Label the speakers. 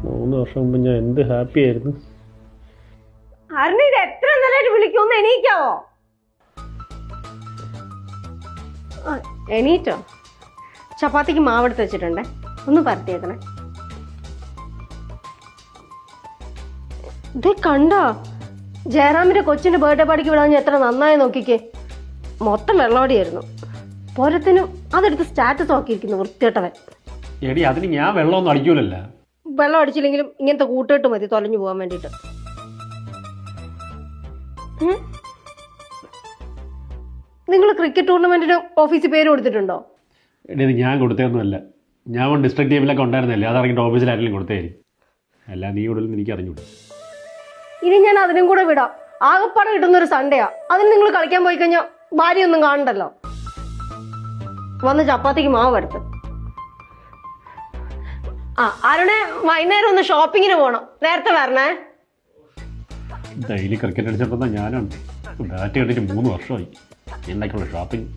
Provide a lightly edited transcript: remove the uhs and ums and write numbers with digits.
Speaker 1: 3 വർഷം മുമ്പ് ഞാൻ എന്ത് ഹാപ്പി ആയിരുന്നു.
Speaker 2: അരുണിത് എത്ര നേരമായിട്ട് വിളിക്കുമെന്ന് എണീക്കാവോ? എണീറ്റോ? ചപ്പാത്തിക്ക് മാവെടുത്ത് വെച്ചിട്ടുണ്ടേ, ഒന്ന് പരത്തിയേക്കണേ. ഇത് കണ്ടോ, ജയറാമിന്റെ കൊച്ചിന്റെ ബർത്ത്ഡേ പാർട്ടിക്ക് വിടാൻ എത്ര നന്നായി നോക്കിക്കേ. മൊത്തം വെള്ളോടിയായിരുന്നു. പോരത്തിനും അതെടുത്ത് സ്റ്റാറ്റസ് നോക്കിയിരിക്കുന്നു വൃത്തികെട്ടവൻ.
Speaker 1: എടി അതിന് ഞാൻ വെള്ളമൊന്നും അടിക്കൂലല്ല.
Speaker 2: വെള്ളം അടിച്ചില്ലെങ്കിലും ഇങ്ങനത്തെ കൂട്ടുകെട്ട് മതി തൊലഞ്ഞു പോകാൻ വേണ്ടിട്ട്. നിങ്ങൾ ക്രിക്കറ്റ് ടൂർണമെന്റിന് ഓഫീസിൽ പേര് കൊടുത്തിട്ടുണ്ടോ?
Speaker 1: എടി അത് ഞാൻ കൊടുത്തതൊന്നുമല്ല. ഞാൻ ഡിസ്ട്രിക്ട് ടീമിലൊക്കെ ഉണ്ടായിരുന്നല്ലേ, അതറിഞ്ഞിട്ട് ഓഫീസിൽ ആരെങ്കിലും കൊടുത്തേരി. അല്ല നീ കൂടുതലും എനിക്ക് അറിഞ്ഞൂടെ.
Speaker 2: ഇനി ഞാൻ അതിനും കൂടെ വിടാം. ആകപ്പാടെ കിട്ടുന്നൊരു സൺഡേയാ, അതിന് നിങ്ങൾ കളിക്കാൻ പോയി കഴിഞ്ഞാൽ ഭാര്യയൊന്നും കാണണ്ടല്ലോ. വന്ന് ചപ്പാത്തിക്ക് മാവ് എടുത്ത്. അരുണെ വൈകുന്നേരം ഒന്ന് ഷോപ്പിങ്ങിന് പോണം, നേരത്തെ വരണേ.
Speaker 1: ഡെയിലി ക്രിക്കറ്റ് അടിച്ചിട്ടുണ്ടെന്നാ ഞാനുണ്ട്. ബാറ്റ് കണ്ടിട്ട് 3 വർഷമായി. എന്തൊക്കെയുള്ള ഷോപ്പിംഗ്.